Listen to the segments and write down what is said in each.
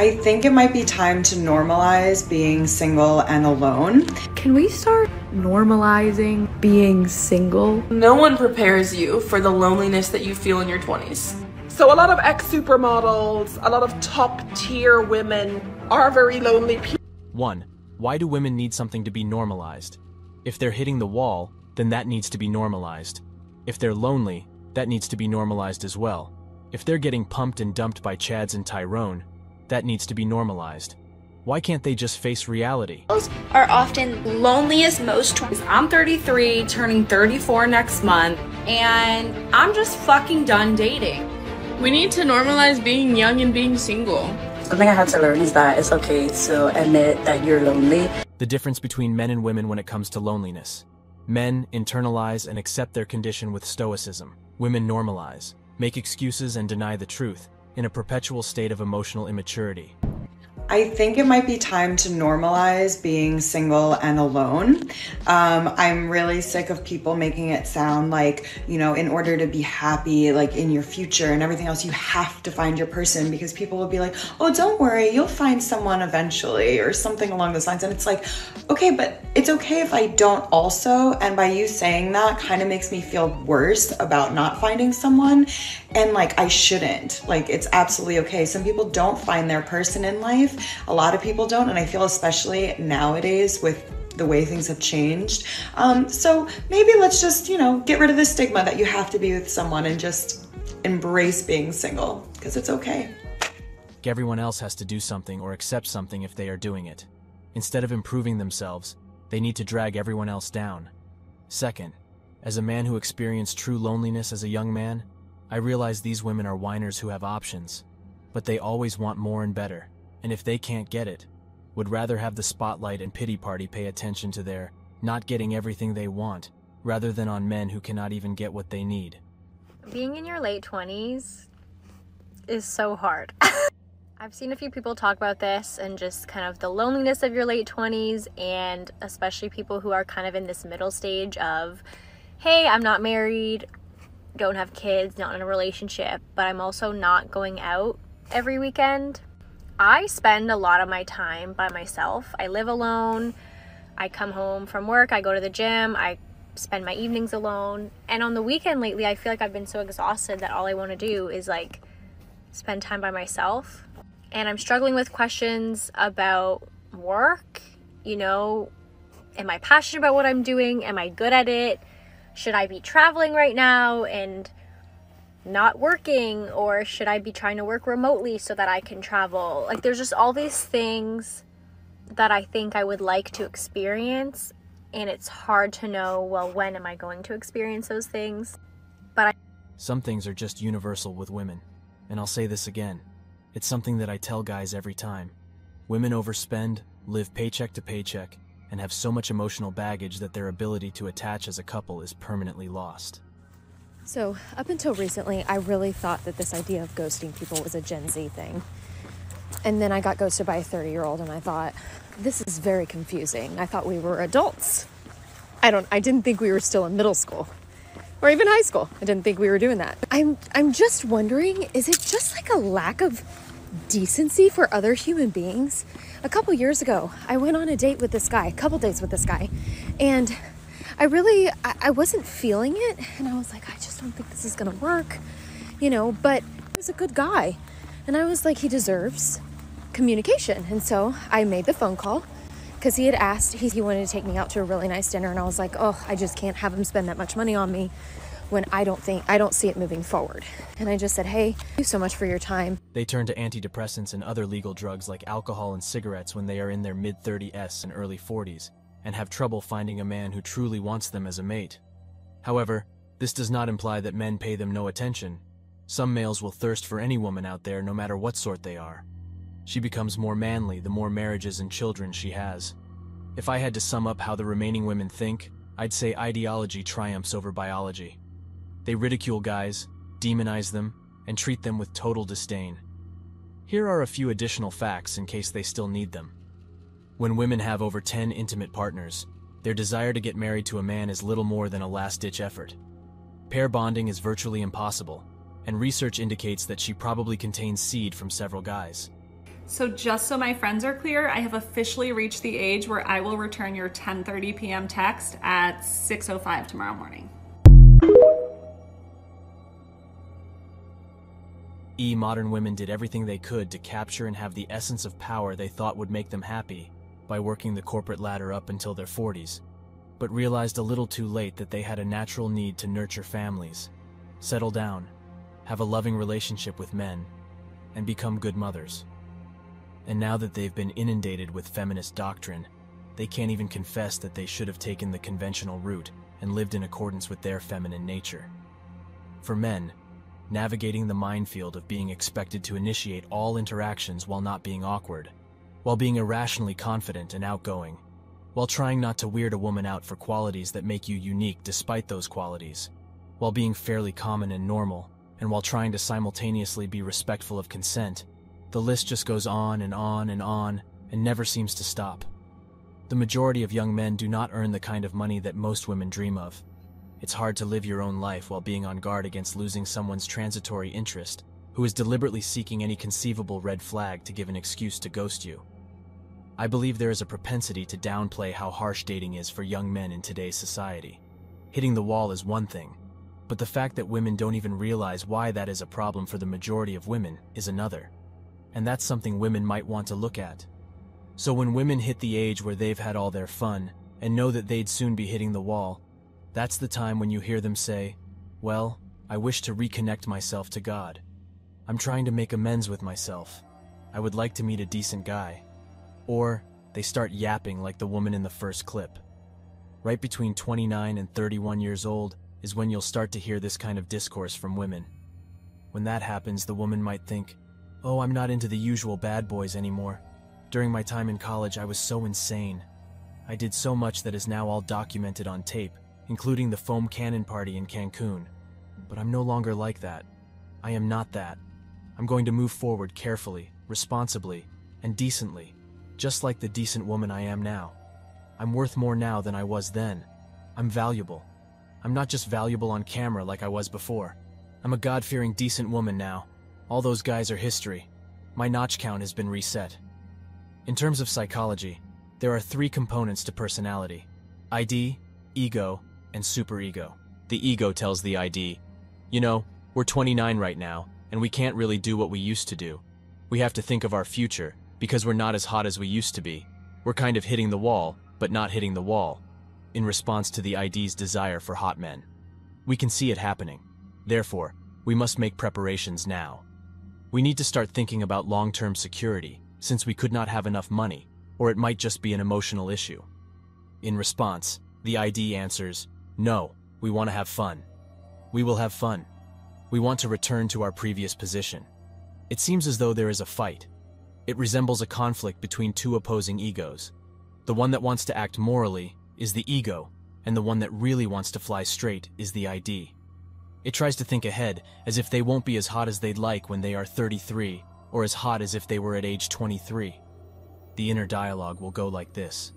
I think it might be time to normalize being single and alone. Can we start normalizing being single? No one prepares you for the loneliness that you feel in your 20s. So a lot of ex-supermodels, a lot of top-tier women are very lonely people. 1. Why do women need something to be normalized? If they're hitting the wall, then that needs to be normalized. If they're lonely, that needs to be normalized as well. If they're getting pumped and dumped by Chads and Tyrone, that needs to be normalized. Why can't they just face reality? Are often loneliest most. I'm 33, turning 34 next month, and I'm just fucking done dating. We need to normalize being young and being single. Something I had to learn is that it's okay to admit that you're lonely. The difference between men and women when it comes to loneliness. Men internalize and accept their condition with stoicism. Women normalize, make excuses and deny the truth, in a perpetual state of emotional immaturity. I think it might be time to normalize being single and alone. I'm really sick of people making it sound like, you know, in order to be happy, like in your future and everything else, you have to find your person, because people will be like, oh, don't worry, you'll find someone eventually, or something along those lines. And it's like, okay, but it's okay if I don't also. And by you saying that kind of makes me feel worse about not finding someone. And like, I shouldn't. Like, it's absolutely okay. Some people don't find their person in life. A lot of people don't. And I feel especially nowadays with the way things have changed. So maybe let's just, you know, get rid of the stigma that you have to be with someone and just embrace being single, because it's okay. Everyone else has to do something or accept something if they are doing it. Instead of improving themselves, they need to drag everyone else down. Second, as a man who experienced true loneliness as a young man, I realize these women are whiners who have options, but they always want more and better, and if they can't get it, would rather have the spotlight and pity party pay attention to their not getting everything they want, rather than on men who cannot even get what they need. Being in your late 20s is so hard. I've seen a few people talk about this and just kind of the loneliness of your late 20s, and especially people who are kind of in this middle stage of, hey, I'm not married, don't have kids, not in a relationship, but I'm also not going out every weekend. I spend a lot of my time by myself. I live alone. I come home from work, I go to the gym, I spend my evenings alone. And on the weekend lately, I feel like I've been so exhausted that all I want to do is like spend time by myself. And I'm struggling with questions about work. You know, am I passionate about what I'm doing? Am I good at it? Should I be traveling right now and not working, or should I be trying to work remotely so that I can travel? Like, there's just all these things that I think I would like to experience, and it's hard to know, well, when am I going to experience those things? Some things are just universal with women, and I'll say this again. It's something that I tell guys every time. Women overspend, live paycheck to paycheck, and have so much emotional baggage that their ability to attach as a couple is permanently lost. So, up until recently, I really thought that this idea of ghosting people was a Gen Z thing. And then I got ghosted by a 30-year-old, and I thought, this is very confusing. I thought we were adults. I didn't think we were still in middle school or even high school. I didn't think we were doing that. I'm just wondering, is it just like a lack of decency for other human beings? A couple years ago, I went on a couple dates with this guy, and I wasn't feeling it, and I was like, I just don't think this is gonna work, you know, but he was a good guy, and I was like, he deserves communication. And so I made the phone call, because he had asked, he wanted to take me out to a really nice dinner, and I was like, oh, I just can't have him spend that much money on me when I don't see it moving forward. And I just said, hey, thank you so much for your time. They turn to antidepressants and other legal drugs like alcohol and cigarettes when they are in their mid-30s and early 40s, and have trouble finding a man who truly wants them as a mate. However, this does not imply that men pay them no attention. Some males will thirst for any woman out there, no matter what sort they are. She becomes more manly the more marriages and children she has. If I had to sum up how the remaining women think, I'd say ideology triumphs over biology. They ridicule guys, demonize them, and treat them with total disdain. Here are a few additional facts in case they still need them. When women have over 10 intimate partners, their desire to get married to a man is little more than a last-ditch effort. Pair bonding is virtually impossible, and research indicates that she probably contains seed from several guys. So just so my friends are clear, I have officially reached the age where I will return your 10:30 p.m. text at 6:05 tomorrow morning. Modern women did everything they could to capture and have the essence of power they thought would make them happy by working the corporate ladder up until their 40s, but realized a little too late that they had a natural need to nurture families, settle down, have a loving relationship with men, and become good mothers. And now that they've been inundated with feminist doctrine, they can't even confess that they should have taken the conventional route and lived in accordance with their feminine nature. For men, navigating the minefield of being expected to initiate all interactions while not being awkward, while being irrationally confident and outgoing, while trying not to weird a woman out for qualities that make you unique despite those qualities, while being fairly common and normal, and while trying to simultaneously be respectful of consent, the list just goes on and on and on and never seems to stop. The majority of young men do not earn the kind of money that most women dream of. It's hard to live your own life while being on guard against losing someone's transitory interest who is deliberately seeking any conceivable red flag to give an excuse to ghost you. I believe there is a propensity to downplay how harsh dating is for young men in today's society. Hitting the wall is one thing, but the fact that women don't even realize why that is a problem for the majority of women is another. And that's something women might want to look at. So when women hit the age where they've had all their fun and know that they'd soon be hitting the wall, that's the time when you hear them say, "Well, I wish to reconnect myself to God. I'm trying to make amends with myself. I would like to meet a decent guy." Or they start yapping like the woman in the first clip. Right between 29 and 31 years old is when you'll start to hear this kind of discourse from women. When that happens, the woman might think, "Oh, I'm not into the usual bad boys anymore. During my time in college, I was so insane. I did so much that is now all documented on tape, including the foam cannon party in Cancun. But I'm no longer like that. I am not that. I'm going to move forward carefully, responsibly, and decently, just like the decent woman I am now. I'm worth more now than I was then. I'm valuable. I'm not just valuable on camera like I was before. I'm a God-fearing decent woman now. All those guys are history. My notch count has been reset." In terms of psychology, there are 3 components to personality: ID, ego, and superego. The ego tells the ID, "You know, we're 29 right now, and we can't really do what we used to do. We have to think of our future, because we're not as hot as we used to be. We're kind of hitting the wall, but not hitting the wall," in response to the ID's desire for hot men. We can see it happening. Therefore, we must make preparations now. We need to start thinking about long-term security, since we could not have enough money, or it might just be an emotional issue. In response, the ID answers, "No, we want to have fun. We will have fun. We want to return to our previous position." It seems as though there is a fight. It resembles a conflict between 2 opposing egos. The one that wants to act morally is the ego, and the one that really wants to fly straight is the ID. It tries to think ahead, as if they won't be as hot as they'd like when they are 33, or as hot as if they were at age 23. The inner dialogue will go like this: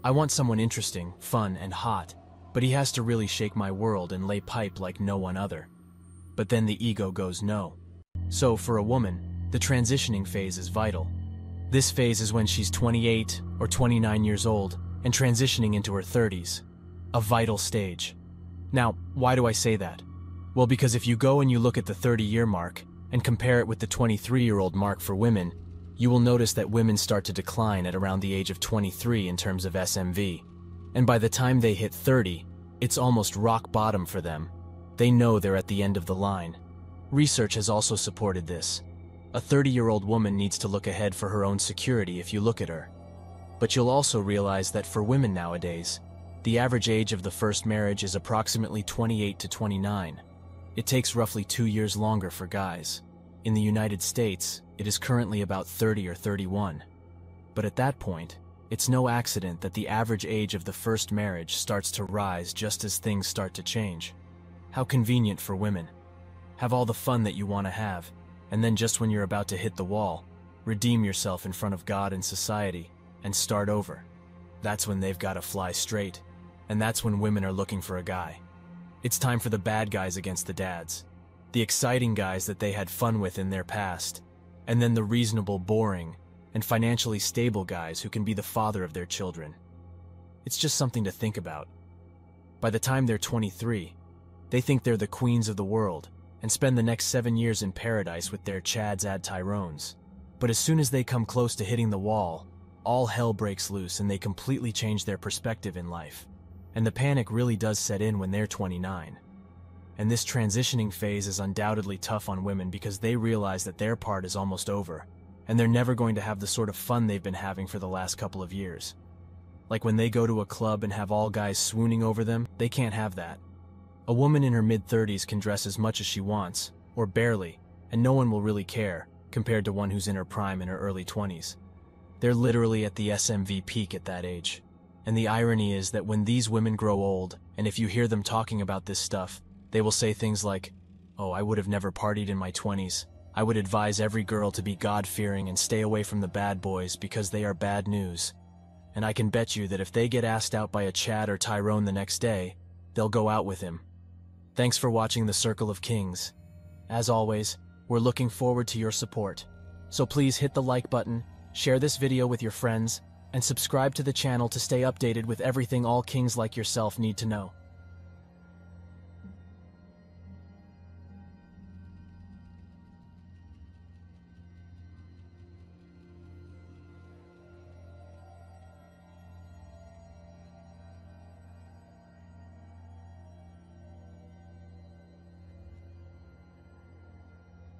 "I want someone interesting, fun, and hot, but he has to really shake my world and lay pipe like no one other." But then the ego goes no. So for a woman, the transitioning phase is vital. This phase is when she's 28 or 29 years old and transitioning into her 30s. A vital stage. Now, why do I say that? Well, because if you go and you look at the 30-year mark and compare it with the 23-year-old mark for women, you will notice that women start to decline at around the age of 23 in terms of SMV. And by the time they hit 30, it's almost rock bottom for them. They know they're at the end of the line. Research has also supported this. A 30-year-old woman needs to look ahead for her own security if you look at her. But you'll also realize that for women nowadays, the average age of the first marriage is approximately 28 to 29. It takes roughly 2 years longer for guys. In the United States, it is currently about 30 or 31. But at that point, it's no accident that the average age of the first marriage starts to rise just as things start to change. How convenient for women. Have all the fun that you want to have, and then just when you're about to hit the wall, redeem yourself in front of God and society, and start over. That's when they've got to fly straight, and that's when women are looking for a guy. It's time for the bad guys against the dads, the exciting guys that they had fun with in their past, and then the reasonable, boring, and financially stable guys who can be the father of their children. It's just something to think about. By the time they're 23, they think they're the queens of the world and spend the next 7 years in paradise with their Chads ad Tyrones. But as soon as they come close to hitting the wall, all hell breaks loose and they completely change their perspective in life. And the panic really does set in when they're 29. And this transitioning phase is undoubtedly tough on women because they realize that their part is almost over, and they're never going to have the sort of fun they've been having for the last couple of years. Like when they go to a club and have all guys swooning over them, they can't have that. A woman in her mid-30s can dress as much as she wants, or barely, and no one will really care, compared to one who's in her prime in her early 20s. They're literally at the SMV peak at that age. And the irony is that when these women grow old, and if you hear them talking about this stuff, they will say things like, "Oh, I would have never partied in my 20s. I would advise every girl to be God-fearing and stay away from the bad boys because they are bad news." And I can bet you that if they get asked out by a Chad or Tyrone the next day, they'll go out with him. Thanks for watching The Circle of Kings. As always, we're looking forward to your support. So please hit the like button, share this video with your friends, and subscribe to the channel to stay updated with everything all kings like yourself need to know.